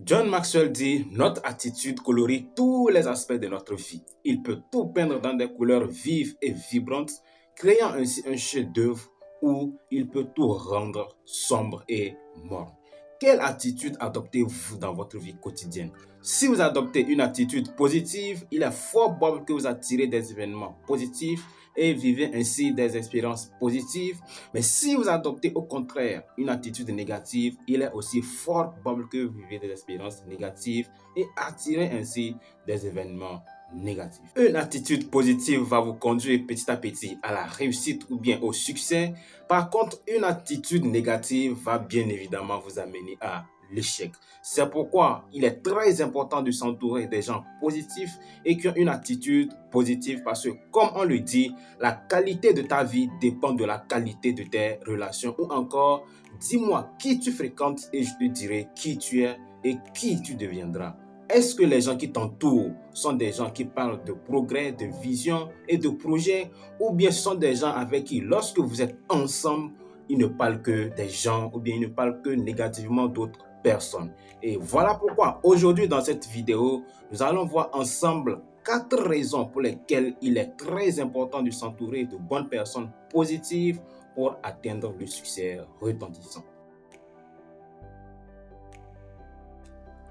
John Maxwell dit: notre attitude colorie tous les aspects de notre vie. Il peut tout peindre dans des couleurs vives et vibrantes, créant ainsi un chef-d'œuvre, ou il peut tout rendre sombre et morne. Quelle attitude adoptez-vous dans votre vie quotidienne? Si vous adoptez une attitude positive, il est fort probable que vous attirez des événements positifs et vivez ainsi des expériences positives. Mais si vous adoptez au contraire une attitude négative, il est aussi fort probable que vous vivez des expériences négatives et attirez ainsi des événements négatifs. Une attitude positive va vous conduire petit à petit à la réussite ou bien au succès. Par contre, une attitude négative va bien évidemment vous amener à l'échec. C'est pourquoi il est très important de s'entourer des gens positifs et qui ont une attitude positive, parce que, comme on le dit, la qualité de ta vie dépend de la qualité de tes relations. Ou encore, dis-moi qui tu fréquentes et je te dirai qui tu es et qui tu deviendras. Est-ce que les gens qui t'entourent sont des gens qui parlent de progrès, de vision et de projet, ou bien ce sont des gens avec qui, lorsque vous êtes ensemble, ils ne parlent que des gens, ou bien ils ne parlent que négativement d'autres personnes? Et voilà pourquoi aujourd'hui dans cette vidéo, nous allons voir ensemble 4 raisons pour lesquelles il est très important de s'entourer de bonnes personnes positives pour atteindre le succès retentissant.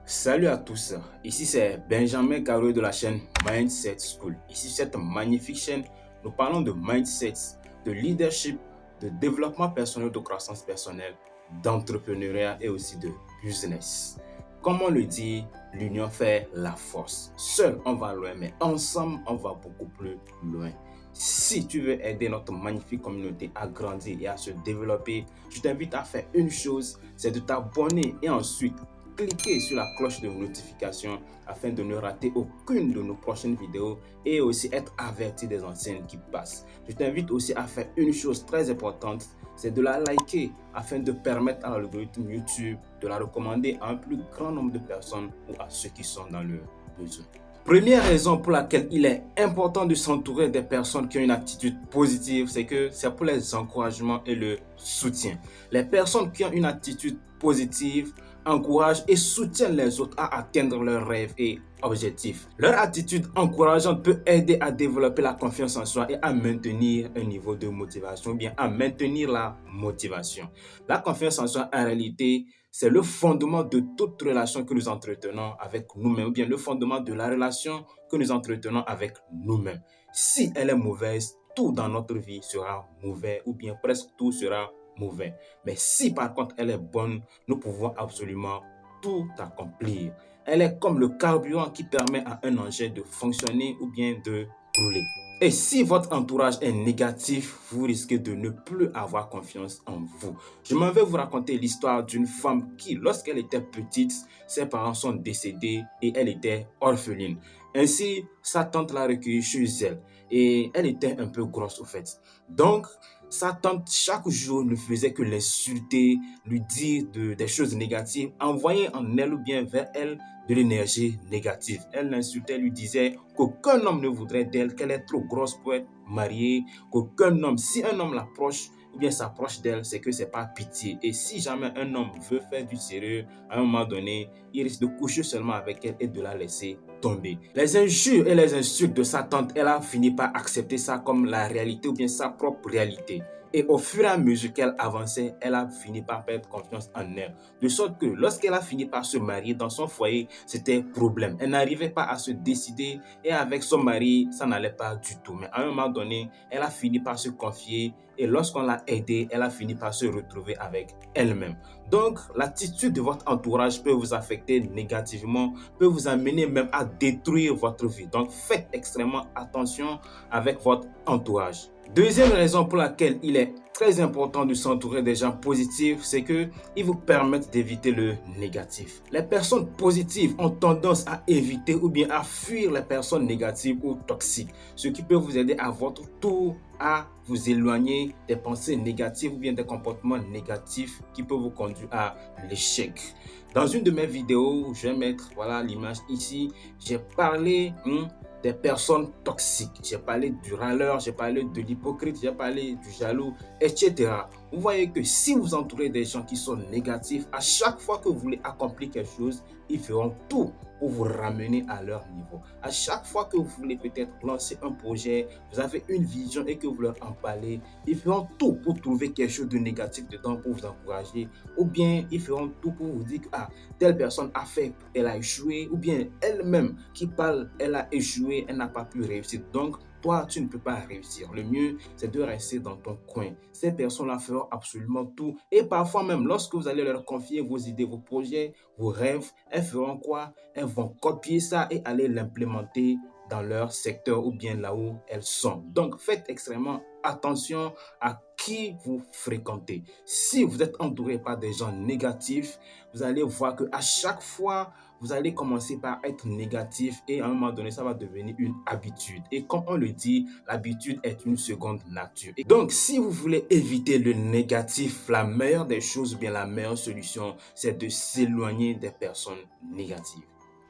Salut à tous, ici c'est Benjamin Carouet de la chaîne Mindset School. Ici, cette magnifique chaîne, nous parlons de mindset, de leadership, de développement personnel, de croissance personnelle, d'entrepreneuriat et aussi de business. Comme on le dit, l'union fait la force. Seul on va loin, mais ensemble on va beaucoup plus loin. Si tu veux aider notre magnifique communauté à grandir et à se développer, je t'invite à faire une chose, c'est de t'abonner et ensuite cliquez sur la cloche de notification afin de ne rater aucune de nos prochaines vidéos et aussi être averti des anciennes qui passent. Je t'invite aussi à faire une chose très importante, c'est de la liker afin de permettre à l'algorithme YouTube de la recommander à un plus grand nombre de personnes ou à ceux qui sont dans le besoin. Première raison pour laquelle il est important de s'entourer des personnes qui ont une attitude positive, c'est que c'est pour les encouragements et le soutien. Les personnes qui ont une attitude positive encouragent et soutiennent les autres à atteindre leurs rêves et objectifs. Leur attitude encourageante peut aider à développer la confiance en soi et à maintenir un niveau de motivation, ou bien à maintenir la motivation. La confiance en soi, en réalité, c'est le fondement de toute relation que nous entretenons avec nous-mêmes, ou bien le fondement de la relation que nous entretenons avec nous-mêmes. Si elle est mauvaise, tout dans notre vie sera mauvais, ou bien presque tout sera mauvais. Mais si par contre elle est bonne, nous pouvons absolument tout accomplir. Elle est comme le carburant qui permet à un engin de fonctionner ou bien de rouler. Et si votre entourage est négatif, vous risquez de ne plus avoir confiance en vous. Je m'en vais vous raconter l'histoire d'une femme qui, lorsqu'elle était petite, ses parents sont décédés et elle était orpheline. Ainsi, sa tante l'a recueillie chez elle et elle était un peu grosse au fait. Donc, sa tante, chaque jour, ne faisait que l'insulter, lui dire des choses négatives, envoyer en elle ou bien vers elle de l'énergie négative. Elle l'insultait, lui disait qu'aucun homme ne voudrait d'elle, qu'elle est trop grosse pour être mariée, qu'aucun homme, si un homme l'approche ou bien s'approche d'elle, c'est que c'est pas pitié. Et si jamais un homme veut faire du sérieux, à un moment donné, il risque de coucher seulement avec elle et de la laisser tomber. Les injures et les insultes de sa tante, elle a fini par accepter ça comme la réalité ou bien sa propre réalité. Et au fur et à mesure qu'elle avançait, elle a fini par perdre confiance en elle. De sorte que lorsqu'elle a fini par se marier dans son foyer, c'était problème. Elle n'arrivait pas à se décider et avec son mari, ça n'allait pas du tout. Mais à un moment donné, elle a fini par se confier et lorsqu'on l'a aidée, elle a fini par se retrouver avec elle-même. Donc, l'attitude de votre entourage peut vous affecter négativement, peut vous amener même à détruire votre vie. Donc, faites extrêmement attention avec votre entourage. Deuxième raison pour laquelle il est très important de s'entourer des gens positifs, c'est qu'ils vous permettent d'éviter le négatif. Les personnes positives ont tendance à éviter ou bien à fuir les personnes négatives ou toxiques, ce qui peut vous aider à votre tour à vous éloigner des pensées négatives ou bien des comportements négatifs qui peuvent vous conduire à l'échec. Dans une de mes vidéos, je vais mettre l'image ici, j'ai parlé des personnes toxiques. J'ai parlé du râleur, j'ai parlé de l'hypocrite, j'ai parlé du jaloux, etc. Vous voyez que si vous entourez des gens qui sont négatifs, à chaque fois que vous voulez accomplir quelque chose, ils feront tout pour vous ramener à leur niveau. À chaque fois que vous voulez peut-être lancer un projet, vous avez une vision et que vous leur en parlez, ils feront tout pour trouver quelque chose de négatif dedans pour vous encourager. Ou bien ils feront tout pour vous dire que telle personne a fait, elle a échoué. Ou bien elle-même qui parle, elle a échoué, elle n'a pas pu réussir. Donc, toi, tu ne peux pas réussir. Le mieux, c'est de rester dans ton coin. Ces personnes-là feront absolument tout. Et parfois même, lorsque vous allez leur confier vos idées, vos projets, vos rêves, elles feront quoi? Elles vont copier ça et aller l'implémenter dans leur secteur ou bien là où elles sont. Donc, faites extrêmement attention à qui vous fréquentez. Si vous êtes entouré par des gens négatifs, vous allez voir que à chaque fois, vous allez commencer par être négatif et à un moment donné, ça va devenir une habitude. Et comme on le dit, l'habitude est une seconde nature. Et donc, si vous voulez éviter le négatif, la meilleure des choses, ou bien la meilleure solution, c'est de s'éloigner des personnes négatives.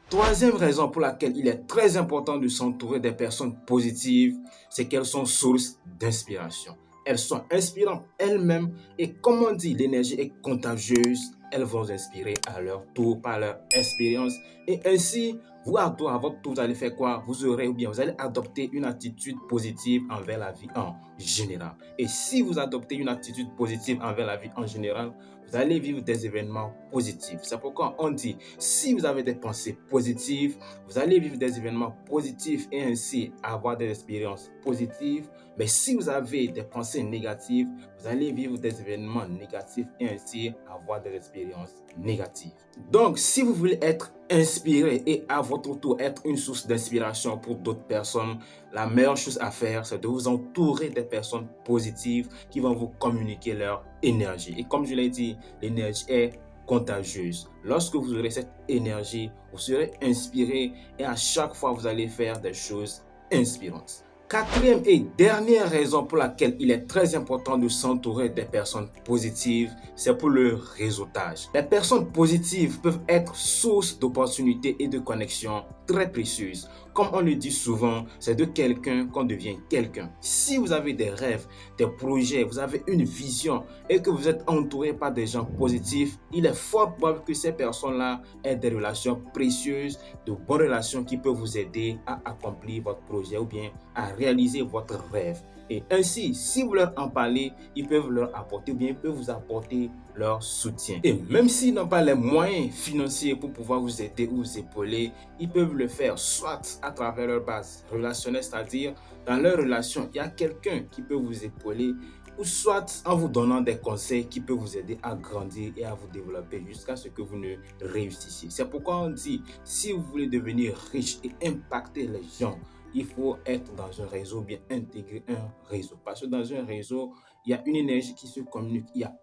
Troisième raison pour laquelle il est très important de s'entourer des personnes positives, c'est qu'elles sont source d'inspiration. Elles sont inspirantes elles-mêmes et comme on dit, l'énergie est contagieuse. Elles vont vous inspirer à leur tour par leur expérience et ainsi, vous à votre tour, vous allez faire quoi? Vous aurez ou bien vous allez adopter une attitude positive envers la vie en général. Et si vous adoptez une attitude positive envers la vie en général, vous allez vivre des événements positifs. C'est pourquoi on dit, si vous avez des pensées positives, vous allez vivre des événements positifs et ainsi avoir des expériences positives. Mais si vous avez des pensées négatives, vous allez vivre des événements négatifs et ainsi avoir des expériences négatives. Donc, si vous voulez être inspiré et à votre tour être une source d'inspiration pour d'autres personnes, la meilleure chose à faire, c'est de vous entourer des personnes positives qui vont vous communiquer leur énergie. Et comme je l'ai dit, l'énergie est contagieuse. Lorsque vous aurez cette énergie, vous serez inspiré et à chaque fois, vous allez faire des choses inspirantes. Quatrième et dernière raison pour laquelle il est très important de s'entourer des personnes positives, c'est pour le réseautage. Les personnes positives peuvent être source d'opportunités et de connexions très précieuses. Comme on le dit souvent, c'est de quelqu'un qu'on devient quelqu'un. Si vous avez des rêves, des projets, vous avez une vision et que vous êtes entouré par des gens positifs, il est fort probable que ces personnes-là aient des relations précieuses, de bonnes relations qui peuvent vous aider à accomplir votre projet ou bien à réaliser votre rêve. Et ainsi, si vous leur en parlez, ils peuvent leur apporter ou bien ils peuvent vous apporter leur soutien. Et même s'ils n'ont pas les moyens financiers pour pouvoir vous aider ou vous épauler, ils peuvent le faire soit à travers leur base relationnelle, c'est-à-dire dans leur relation, il y a quelqu'un qui peut vous épauler ou soit en vous donnant des conseils qui peuvent vous aider à grandir et à vous développer jusqu'à ce que vous ne réussissiez. C'est pourquoi on dit, si vous voulez devenir riche et impacter les gens, il faut être dans un réseau, bien intégrer un réseau. Parce que dans un réseau, il y a une énergie qui se communique. Il y a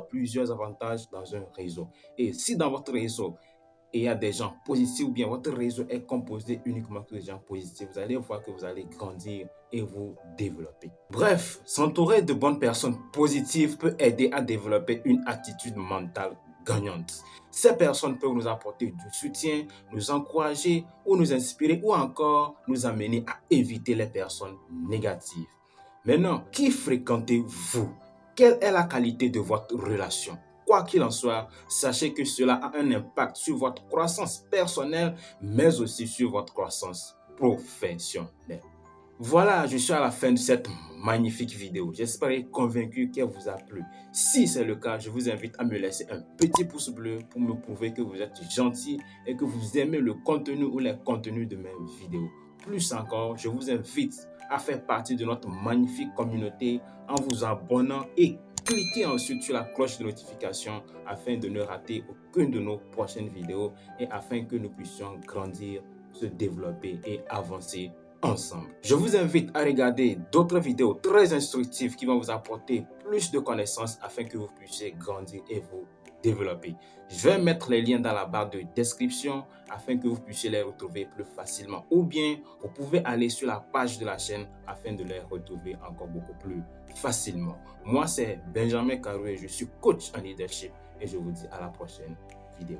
plusieurs avantages dans un réseau. Et si dans votre réseau, il y a des gens positifs ou bien votre réseau est composé uniquement de gens positifs, vous allez voir que vous allez grandir et vous développer. Bref, s'entourer de bonnes personnes positives peut aider à développer une attitude mentale gagnante. Ces personnes peuvent nous apporter du soutien, nous encourager ou nous inspirer ou encore nous amener à éviter les personnes négatives. Maintenant, qui fréquentez-vous? Quelle est la qualité de votre relation? Quoi qu'il en soit, sachez que cela a un impact sur votre croissance personnelle, mais aussi sur votre croissance professionnelle. Voilà, je suis à la fin de cette magnifique vidéo. J'espère convaincu qu'elle vous a plu. Si c'est le cas, je vous invite à me laisser un petit pouce bleu pour me prouver que vous êtes gentil et que vous aimez le contenu ou les contenus de mes vidéos. Plus encore, je vous invite à faire partie de notre magnifique communauté en vous abonnant et cliquez ensuite sur la cloche de notification afin de ne rater aucune de nos prochaines vidéos et afin que nous puissions grandir, se développer et avancer ensemble. Je vous invite à regarder d'autres vidéos très instructives qui vont vous apporter plus de connaissances afin que vous puissiez grandir et vous développer. Je vais mettre les liens dans la barre de description afin que vous puissiez les retrouver plus facilement. Ou bien, vous pouvez aller sur la page de la chaîne afin de les retrouver encore beaucoup plus facilement. Moi, c'est Benjamin Karoué, je suis coach en leadership et je vous dis à la prochaine vidéo.